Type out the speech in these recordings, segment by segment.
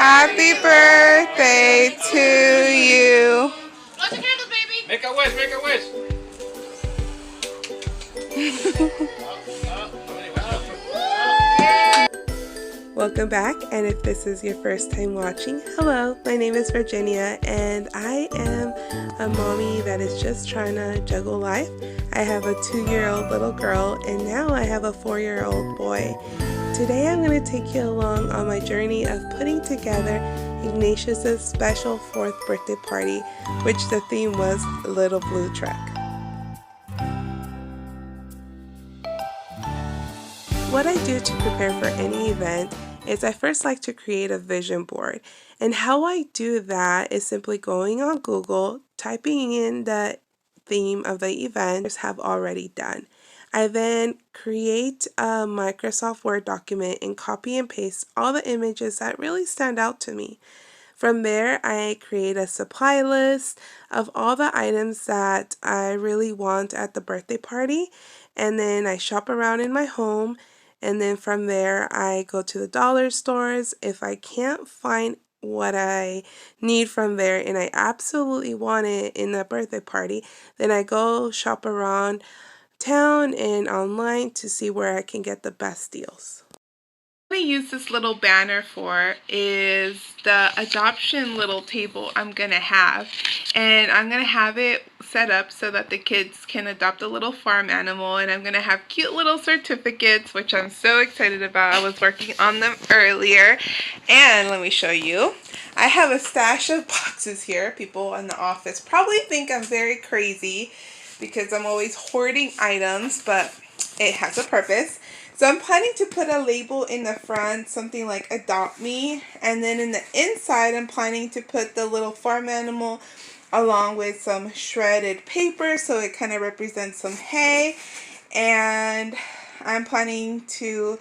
Happy birthday to you. Light the candles, baby. Make a wish, make a wish. Welcome back, and if this is your first time watching, hello, my name is Virginia, and I am a mommy that is just trying to juggle life. I have a 2-year-old little girl, and now I have a 4-year-old boy. Today I'm going to take you along on my journey of putting together Ignatius' special 4th birthday party, which the theme was Little Blue Truck. What I do to prepare for any event is I first like to create a vision board, and how I do that is simply going on Google, typing in the theme of the event I have already done. I then create a Microsoft Word document and copy and paste all the images that really stand out to me. From there, I create a supply list of all the items that I really want at the birthday party, and then I shop around in my home. And then from there, I go to the dollar stores. If I can't find what I need from there and I absolutely want it in the birthday party, then I go shop around town and online to see where I can get the best deals. What I use this little banner for is the adoption little table I'm going to have, and I'm going to have it set up so that the kids can adopt a little farm animal, and I'm going to have cute little certificates, which I'm so excited about. I was working on them earlier, and let me show you. I have a stash of boxes here. People in the office probably think I'm very crazy because I'm always hoarding items, but it has a purpose. So I'm planning to put a label in the front, something like adopt me, and then in the inside I'm planning to put the little farm animal along with some shredded paper so it kind of represents some hay, and I'm planning to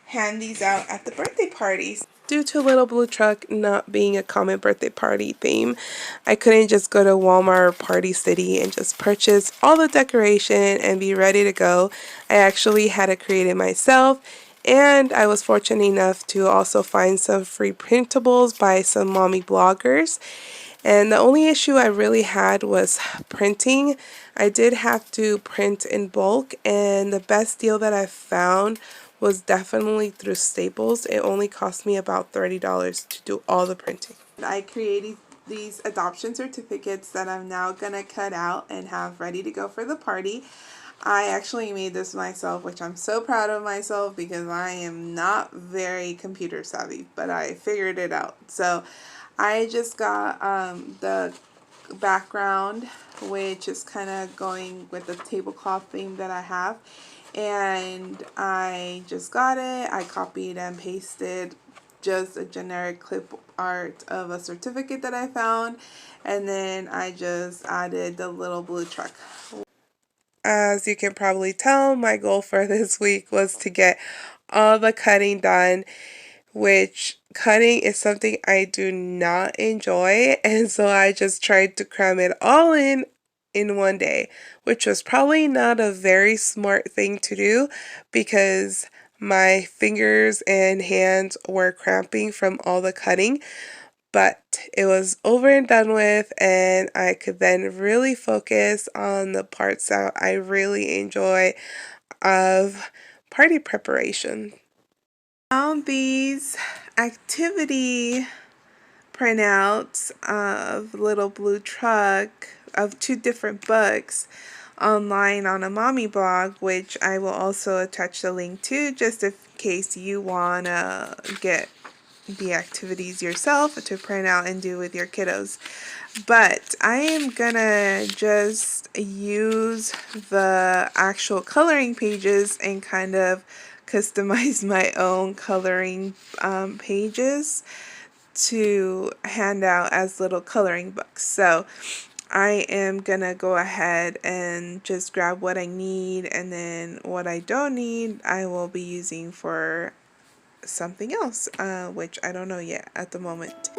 hand these out at the birthday parties. Due to Little Blue Truck not being a common birthday party theme, I couldn't just go to Walmart or Party City and just purchase all the decoration and be ready to go. I actually had it created myself, and I was fortunate enough to also find some free printables by some mommy bloggers. And the only issue I really had was printing. I did have to print in bulk, and the best deal that I found was definitely through Staples. It only cost me about $30 to do all the printing. I created these adoption certificates that I'm now gonna cut out and have ready to go for the party. I actually made this myself, which I'm so proud of myself because I am not very computer savvy, but I figured it out. So I just got the background, which is kind of going with the tablecloth theme that I have, and I just got it. I copied and pasted just a generic clip art of a certificate that I found, and then I just added the little blue truck. As you can probably tell, my goal for this week was to get all the cutting done, which cutting is something I do not enjoy, and so I just tried to cram it all in one day, which was probably not a very smart thing to do because my fingers and hands were cramping from all the cutting. But it was over and done with, and I could then really focus on the parts that I really enjoy of party preparation. Found these activity printouts of Little Blue Truck of 2 different books online on a mommy blog, which I will also attach the link to just in case you want to get the activities yourself to print out and do with your kiddos. But I am gonna just use the actual coloring pages and kind of customize my own coloring pages to hand out as little coloring books. So I am gonna go ahead and just grab what I need, and then what I don't need I will be using for something else, which I don't know yet at the moment.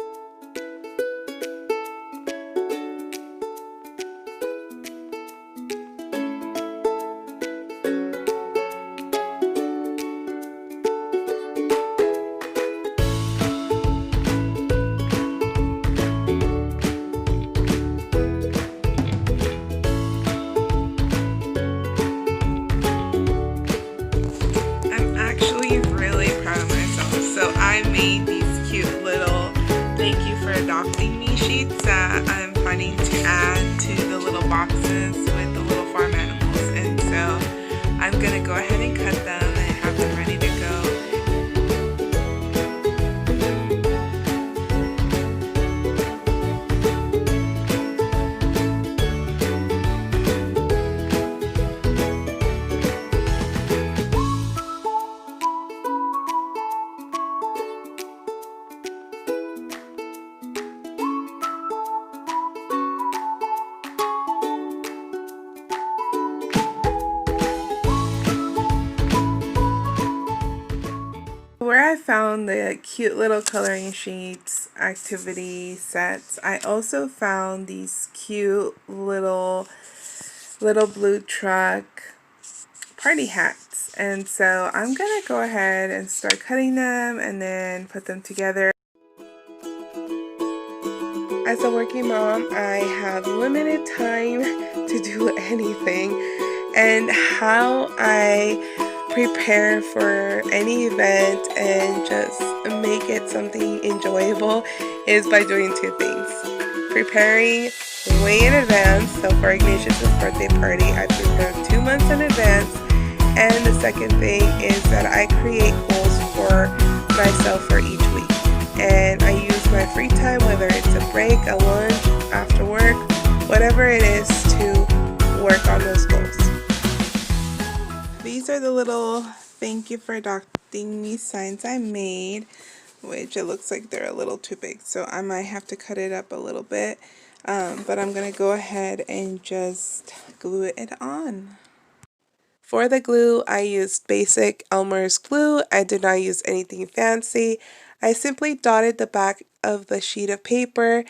thank you for adopting me sheets that I'm planning to add to the little boxes with the little farm animals. And so I'm going to go ahead and cut them and have them ready to go. Where I found the cute little coloring sheets, activity sets, I also found these cute little blue truck party hats. And so I'm gonna go ahead and start cutting them and then put them together. As a working mom, I have limited time to do anything, and how I prepare for any event and just make it something enjoyable is by doing two things. Preparing way in advance. So for Ignatius' birthday party, I prepared 2 months in advance. And the second thing is that I create goals for myself for each week. And I use my free time, whether it's a break, a lunch, after work, whatever it is, to work on those goals. These are the little thank you for adopting me signs I made, which it looks like they're a little too big, so I might have to cut it up a little bit, but I'm going to go ahead and just glue it on. For the glue, I used basic Elmer's glue. I did not use anything fancy. I simply dotted the back of the sheet of paper,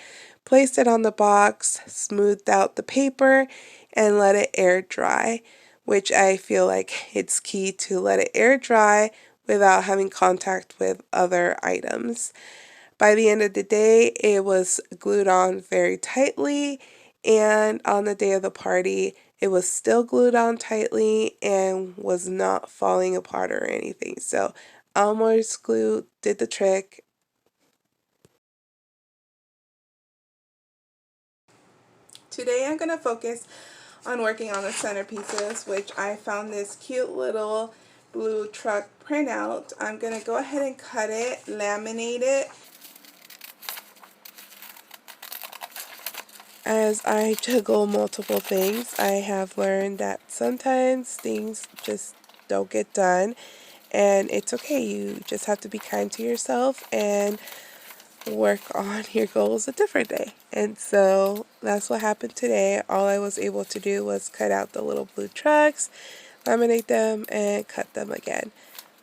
placed it on the box, smoothed out the paper, and let it air dry, which I feel like it's key to let it air dry without having contact with other items. By the end of the day, it was glued on very tightly, and on the day of the party, it was still glued on tightly and was not falling apart or anything. So Elmer's glue did the trick. Today I'm going to focus on working on the centerpieces, which I found this cute little blue truck printout. I'm going to go ahead and cut it, laminate it. As I juggle multiple things, I have learned that sometimes things just don't get done, and it's okay. You just have to be kind to yourself and work on your goals a different day. And so that's what happened today. All I was able to do was cut out the little blue trucks, laminate them, and cut them again,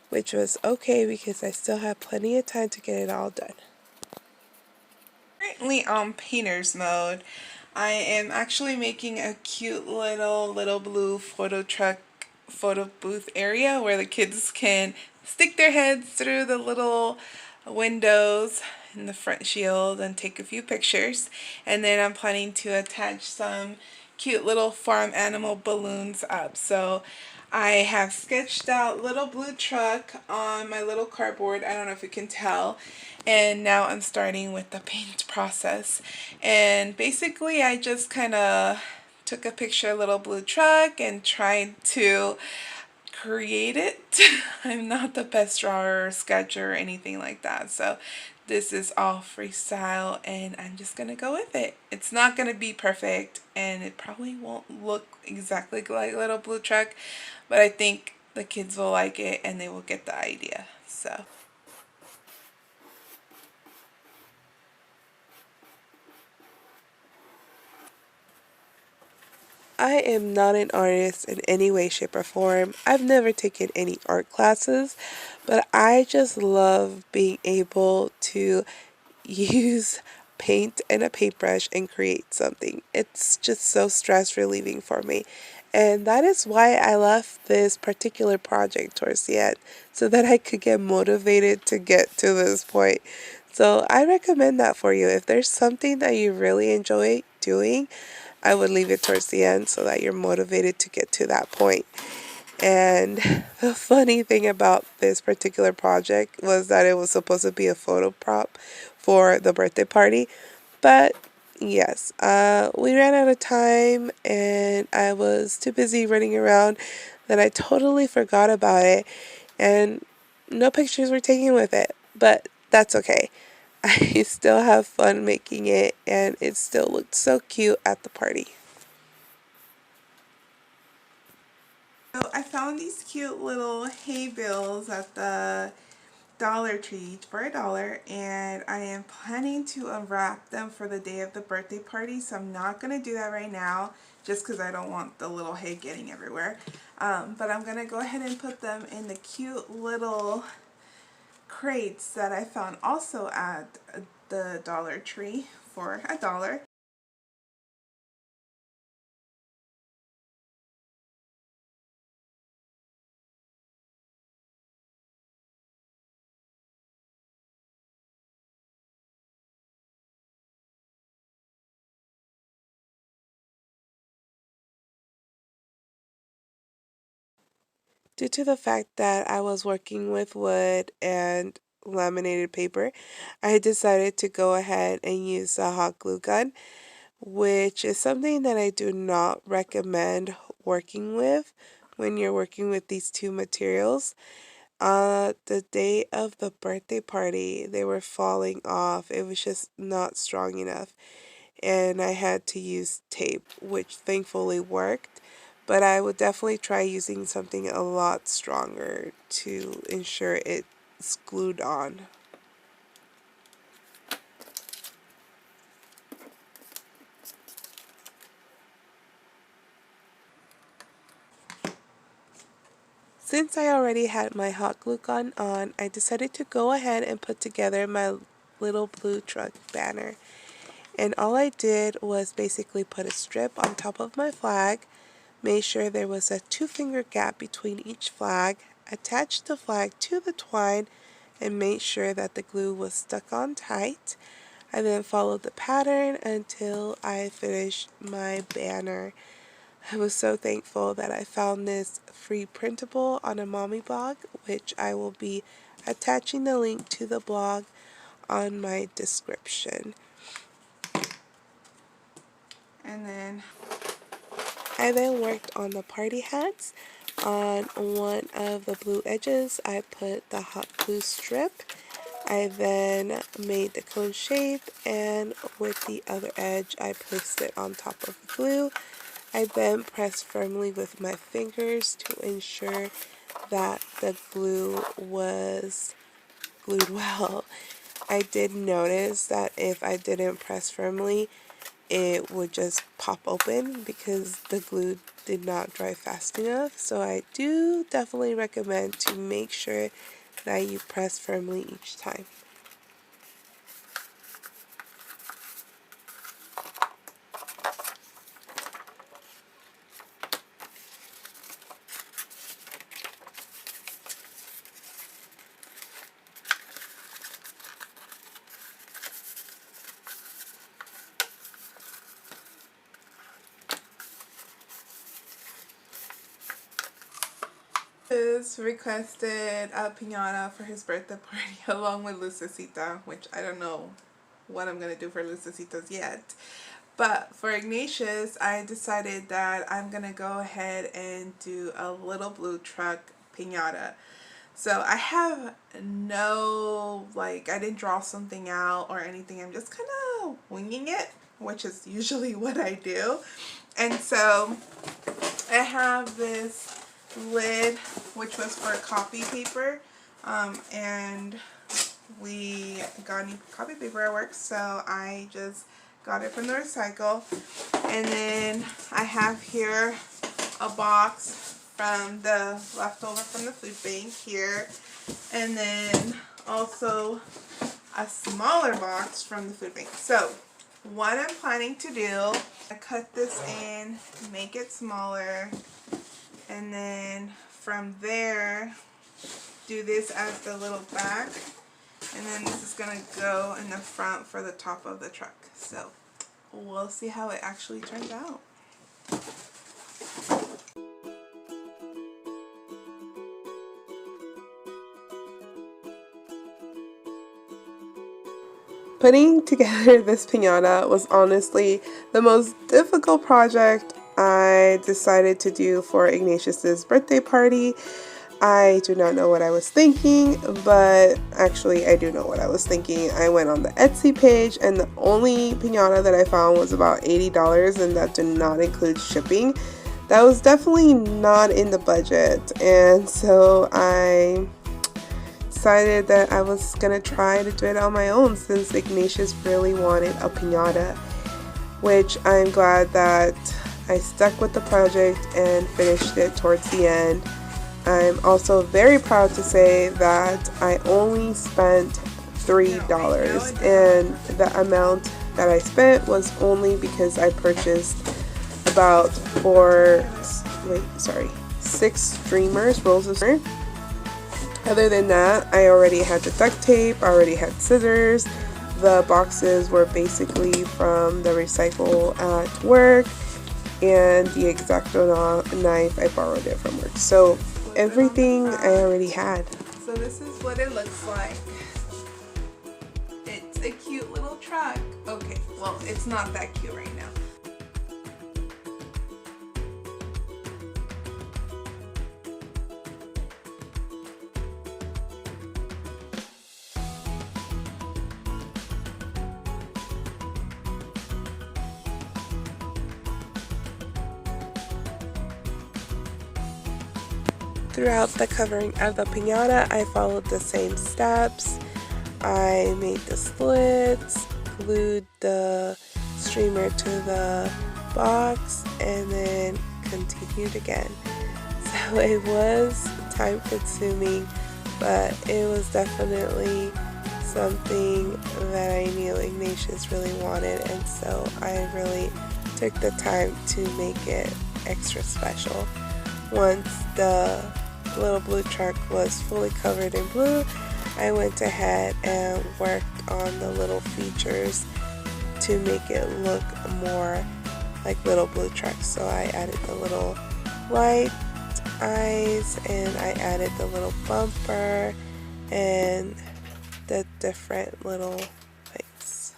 which was okay because I still have plenty of time to get it all done. Currently on painter's mode. I am actually making a cute little blue photo truck photo booth area where the kids can stick their heads through the little windows in the front shield and take a few pictures. And then I'm planning to attach some cute little farm animal balloons up. So I have sketched out little blue truck on my little cardboard. I don't know if you can tell. And now I'm starting with the paint process. And basically I just kind of took a picture of little blue truck and tried to create it. I'm not the best drawer or sketcher or anything like that. So this is all freestyle and I'm just going to go with it. It's not going to be perfect and it probably won't look exactly like little blue truck, but I think the kids will like it and they will get the idea. So I am not an artist in any way, shape, or form. I've never taken any art classes, but I just love being able to use paint and a paintbrush and create something. It's just so stress relieving for me. And that is why I left this particular project towards the end, so that I could get motivated to get to this point. So I recommend that for you. If there's something that you really enjoy doing, I would leave it towards the end so that you're motivated to get to that point. And the funny thing about this particular project was that it was supposed to be a photo prop for the birthday party. But yes, we ran out of time and I was too busy running around that I totally forgot about it. And no pictures were taken with it. But that's okay. I still have fun making it and it still looked so cute at the party. So I found these cute little hay bales at the Dollar Tree each for $1, and I am planning to unwrap them for the day of the birthday party, so I'm not going to do that right now just because I don't want the little hay getting everywhere. But I'm going to go ahead and put them in the cute little crates that I found also at the Dollar Tree for $1. Due to the fact that I was working with wood and laminated paper, I decided to go ahead and use a hot glue gun, which is something that I do not recommend working with when you're working with these two materials. The day of the birthday party, they were falling off. It was just not strong enough. And I had to use tape, which thankfully worked. But I would definitely try using something a lot stronger to ensure it's glued on. Since I already had my hot glue gun on, I decided to go ahead and put together my little blue truck banner. And all I did was basically put a strip on top of my flag, made sure there was a 2-finger gap between each flag, attached the flag to the twine, and made sure that the glue was stuck on tight. I then followed the pattern until I finished my banner. I was so thankful that I found this free printable on a mommy blog, which I will be attaching the link to the blog on my description. And then I then worked on the party hats. On one of the blue edges, I put the hot glue strip. I then made the cone shape, and with the other edge, I placed it on top of the glue. I then pressed firmly with my fingers to ensure that the glue was glued well. I did notice that if I didn't press firmly, it would just pop open because the glue did not dry fast enough. So I do definitely recommend to make sure that you press firmly each time. Is requested a piñata for his birthday party along with Lucecita, which I don't know what I'm gonna do for Lucecitas yet. But for Ignatius, I decided that I'm gonna go ahead and do a little blue truck piñata. So I have no, like, I didn't draw something out or anything. I'm just kind of winging it, which is usually what I do. And so I have this lid, which was for copy paper, and we got new copy paper at work, so I just got it from the recycle. And then I have here a box from the leftover from the food bank here, and then also a smaller box from the food bank. So what I'm planning to do, I cut this in, make it smaller, and then from there do this as the little back, and then this is gonna go in the front for the top of the truck. So we'll see how it actually turns out. Putting together this piñata was honestly the most difficult project I decided to do for Ignatius's birthday party. I do not know what I was thinking, but actually I do know what I was thinking. I went on the Etsy page and the only piñata that I found was about $80, and that did not include shipping. That was definitely not in the budget, and so I decided that I was gonna try to do it on my own since Ignatius really wanted a piñata, which I'm glad that I stuck with the project and finished it towards the end. I'm also very proud to say that I only spent $3, and the amount that I spent was only because I purchased about 6 streamers, rolls of streamer. Other than that, I already had the duct tape, I already had scissors. The boxes were basically from the recycle at work, and the X-Acto knife, I borrowed it from work. So everything I already had. So this is what it looks like. It's a cute little truck. Okay, well, it's not that cute right now. Throughout the covering of the piñata, I followed the same steps. I made the slits, glued the streamer to the box, and then continued again. So it was time consuming, but it was definitely something that I knew Ignatius really wanted, and so I really took the time to make it extra special. Once the little blue truck was fully covered in blue, I went ahead and worked on the little features to make it look more like little blue trucks. So I added the little light eyes, and I added the little bumper and the different little lights.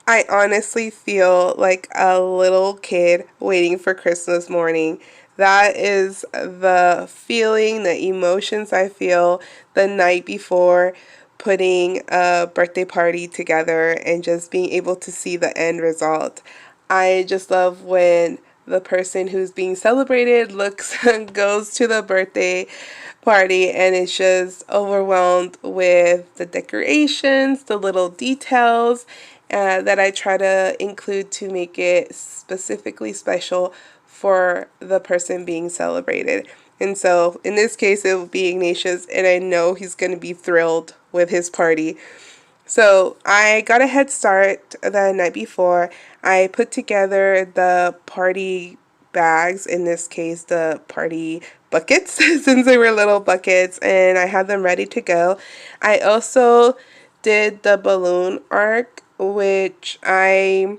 I honestly feel like a little kid waiting for Christmas morning. That is the feeling, the emotions I feel the night before putting a birthday party together and just being able to see the end result. I just love when the person who's being celebrated goes to the birthday party and is just overwhelmed with the decorations, the little details that I try to include to make it specifically special for the person being celebrated. And so in this case, it will be Ignatius, and I know he's going to be thrilled with his party. So I got a head start the night before. I put together the party bags, in this case the party buckets, since they were little buckets, and I had them ready to go. I also did the balloon arc, which I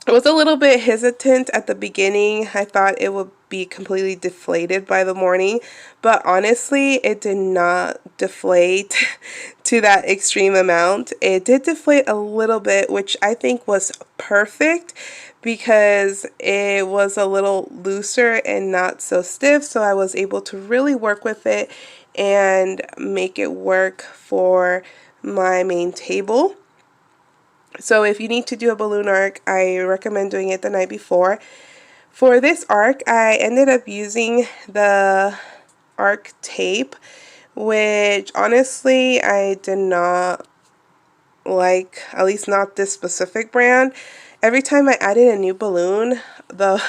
was a little bit hesitant at the beginning. I thought it would be completely deflated by the morning, but honestly it did not deflate to that extreme amount. It did deflate a little bit, which I think was perfect because it was a little looser and not so stiff, so I was able to really work with it and make it work for my main table. So if you need to do a balloon arc, I recommend doing it the night before. For this arc, I ended up using the arc tape, which honestly I did not like, at least not this specific brand. Every time I added a new balloon, the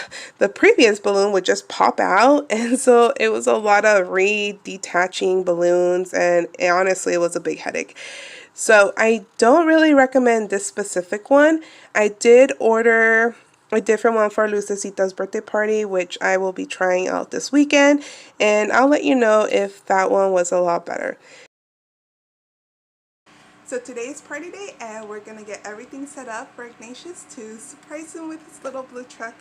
previous balloon would just pop out, and so it was a lot of re-detaching balloons, and honestly it was a big headache. So I don't really recommend this specific one. I did order a different one for Lucecita's birthday party, which I will be trying out this weekend, and I'll let you know if that one was a lot better. So today's party day, and we're gonna get everything set up for Ignatius to surprise him with his little blue truck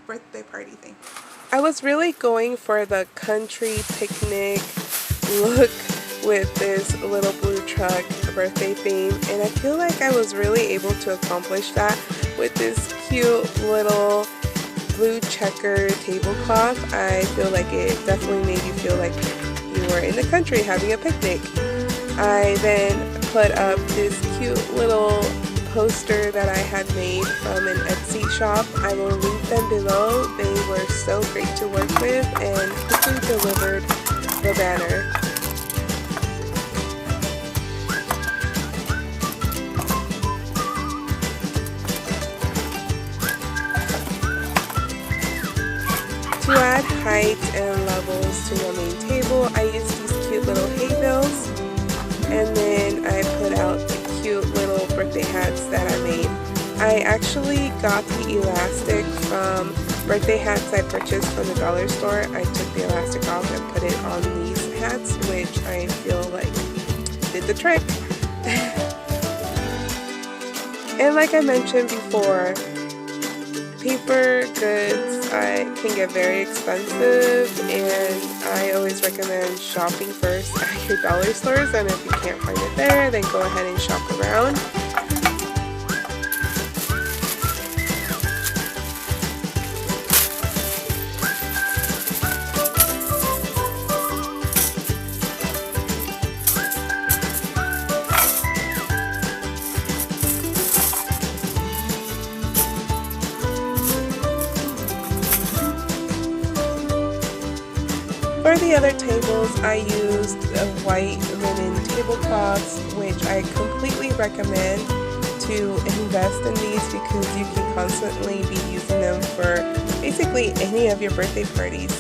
birthday party thing. I was really going for the country picnic look with this little blue truck birthday theme, and I feel like I was really able to accomplish that with this cute little blue checker tablecloth. I feel like it definitely made you feel like you were in the country having a picnic. I then put up this cute little poster that I had made from an Etsy shop. I will link them below. They were so great to work with and quickly delivered the banner. To add height and levels to the main table, I used these cute little hay bales, and then I put out the cute little birthday hats that I made. I actually got the elastic from birthday hats I purchased from the dollar store. I took the elastic off and put it on these hats, which I feel like did the trick. And like I mentioned before, paper goods can get very expensive, and I always recommend shopping first at your dollar stores, and if you can't find it there, then go ahead and shop around. For the other tables, I used white linen tablecloths, which I completely recommend to invest in these because you can constantly be using them for basically any of your birthday parties.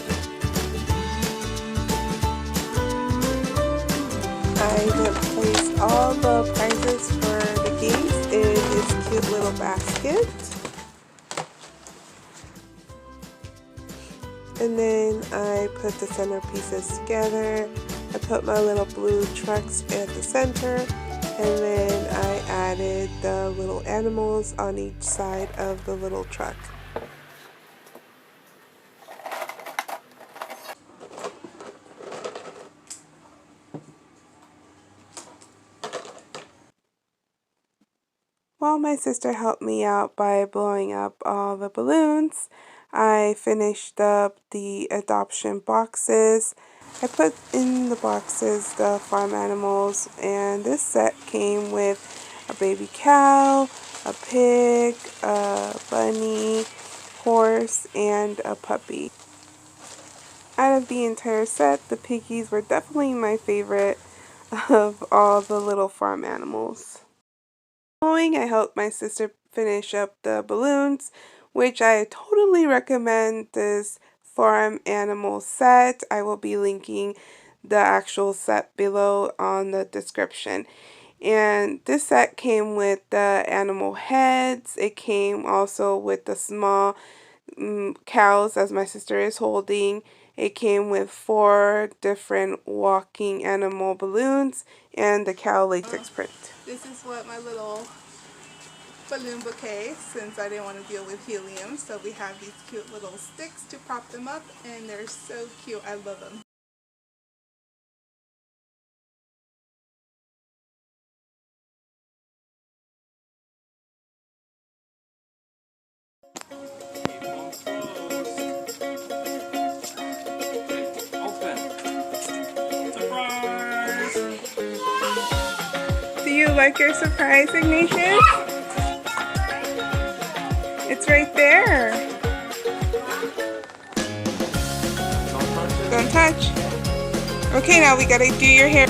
I then placed all the prizes for the games in this cute little basket. And then I put the centerpieces together. I put my little blue trucks at the center, and then I added the little animals on each side of the little truck. While my sister helped me out by blowing up all the balloons, I finished up the adoption boxes. I put in the boxes the farm animals, and this set came with a baby cow, a pig, a bunny, horse, and a puppy. Out of the entire set, the piggies were definitely my favorite of all the little farm animals. I helped my sister finish up the balloons, which I totally recommend this farm animal set. I will be linking the actual set below on the description. And this set came with the animal heads. It came also with the small cows, as my sister is holding. It came with 4 different walking animal balloons and the cow latex print. This is what my little balloon bouquet, since I didn't want to deal with helium, so we have these cute little sticks to prop them up, and they're so cute. I love them. Do you like your surprise, Ignatius? It's right there. Don't touch. Okay, now we gotta do your hair.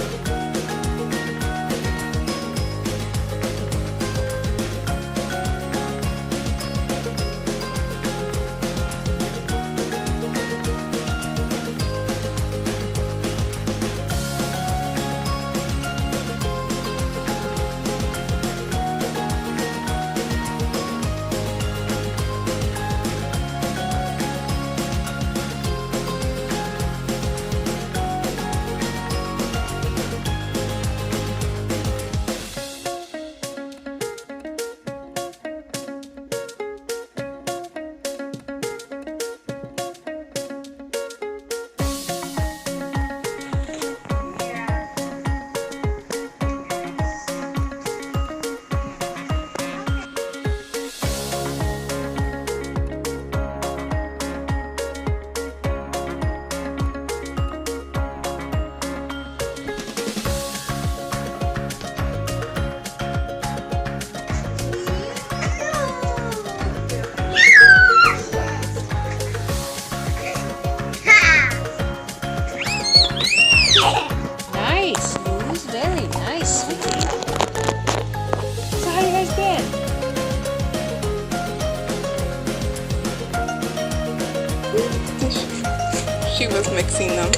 was mixing them.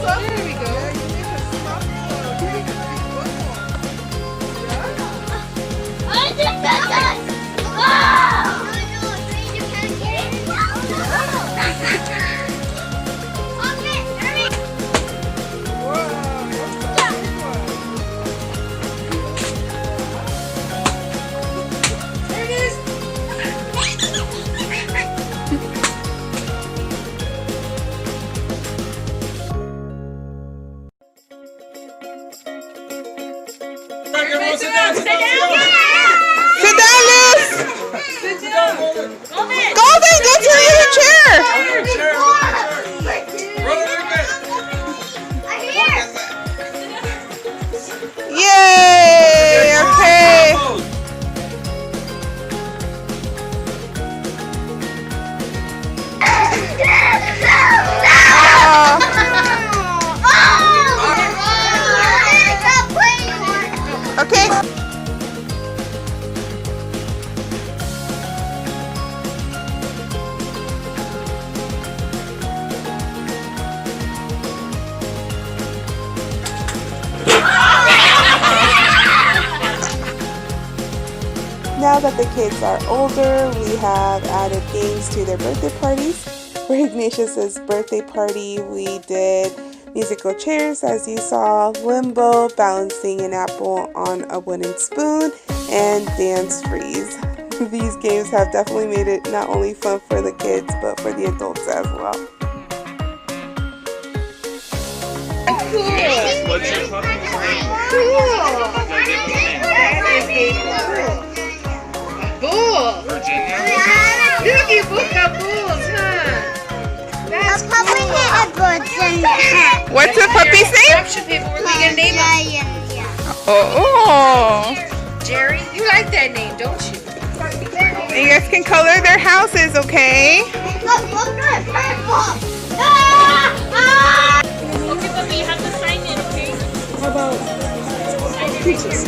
There we go. Sit down, sit down, sit down. Sit down, Liz! Sit down. Golden, get to your chair! Yay! Okay. Okay. Now that the kids are older, we have added games to their birthday parties. For Ignatius's birthday party, we did musical chairs, as you saw, limbo, balancing an apple on a wooden spoon, and dance freeze. These games have definitely made it not only fun for the kids, but for the adults as well. What's your puppy's name? Bull. Virginia? Look, you both got bulls, huh? That's What's the puppy's name? caption paper. We're going to name him. Oh. Jerry, you like that name, don't you? And you guys can color their houses, okay? Okay, Bubby, you have to sign in, okay? How about creatures?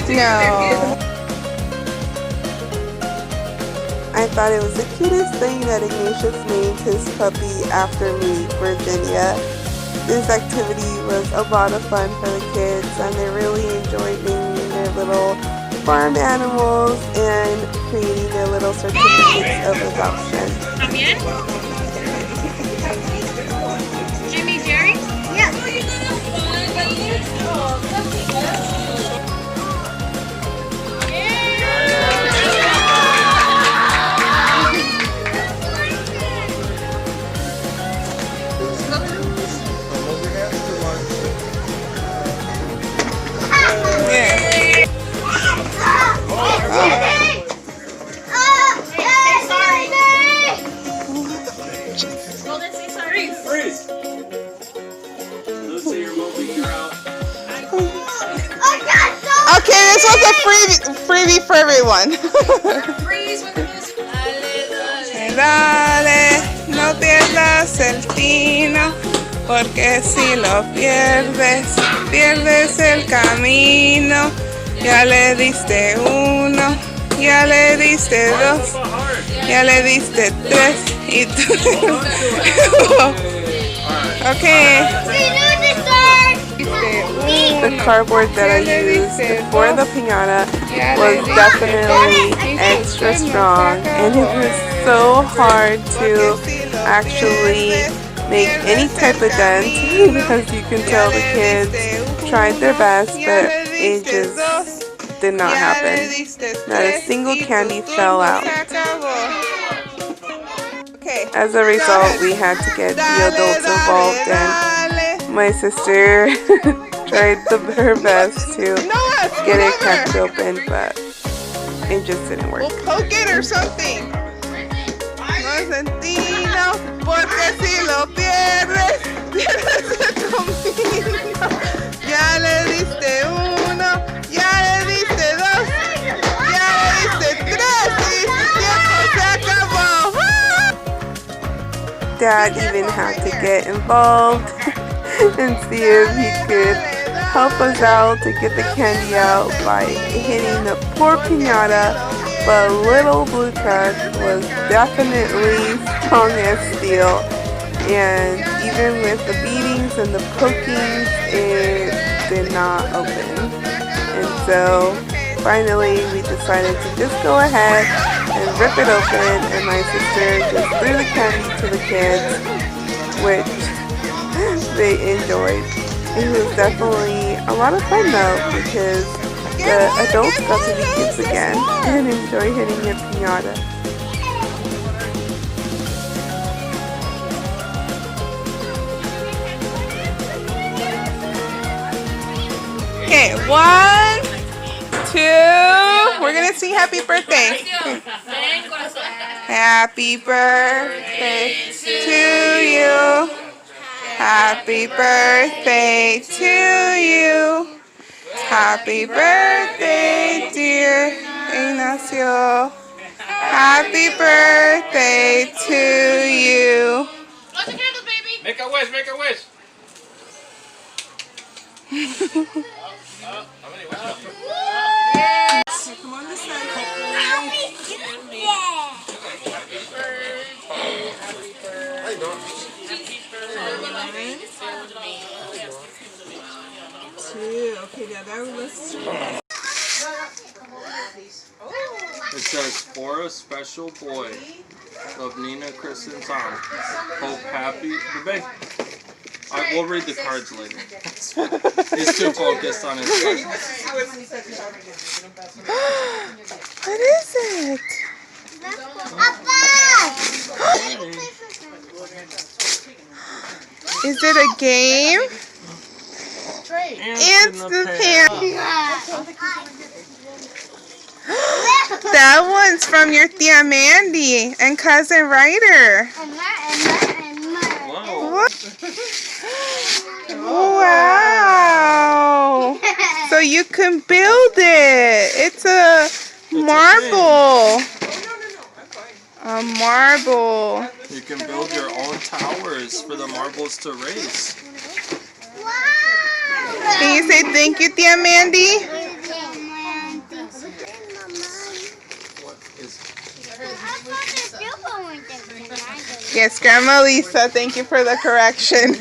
No. I thought it was the cutest thing that Ignatius named his puppy after me, Virginia. This activity was a lot of fun for the kids, and they really enjoyed naming their little farm animals and creating their little certificates of adoption. También? Jimmy, Jerry? Golden, say sorry. Freeze! Let's say you're moving, you're out. Okay, this was a freebie for everyone. Freeze with the music. Dale, no pierdas el tino, porque si lo pierdes, pierdes el camino. Ya le diste uno, ya le diste dos, ya le diste tres y tú. Okay. The cardboard that I used for the piñata was definitely extra strong, and it was so hard to actually make any type of dent because you can tell the kids tried their best, but it just did not happen. Not a single candy fell out. As a result, we had to get the adults involved, and my sister tried her best to get it cracked open, but it just didn't work. We'll poke it or something. Consentino, porque si lo pierdes, pierdes el camino. Ya le diste uno, ya le diste dos, ya le diste tres y tu tiempo se acabó. dad even had to get involved and see if he could help us out to get the candy out by hitting the poor piñata, but little blue truck was definitely strong as steel, and even with the beatings and the pokings, it did not open. And so finally we decided to just go ahead and rip it open, and my sister just threw the candy to the kids, which they enjoyed. It was definitely a lot of fun though, because the adults got to be kids again and enjoy hitting a piñata. Okay, 1, 2. We're gonna sing happy birthday. Happy birthday to you. Happy birthday to you. Happy birthday, dear Ignacio. Happy birthday to you. Make a wish, make a wish. Come on this side. Okay, now that was. It says, for a special boy of Nina, Chris, and Tom. Hope happy. We'll read the cards later. He's too focused on his cards. What is it? Is it a game? Instant pan. That one's from your Tia Mandy and cousin Ryder. Whoa. Wow. So you can build it. It's a marble. A marble. You can build your own towers for the marbles to race. Can you say thank you, Tia Mandy? What is Yes, Grandma Lisa, thank you for the correction.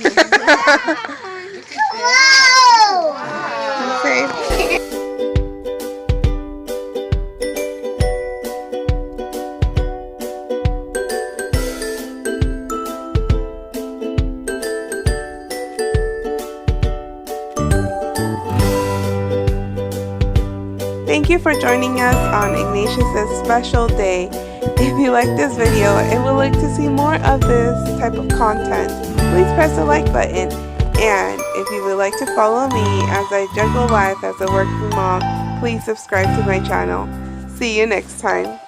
Okay. Thank you for joining us on Ignatius' special day. If you like this video and would like to see more of this type of content, please press the like button. And if you would like to follow me as I juggle life as a working mom, please subscribe to my channel. See you next time.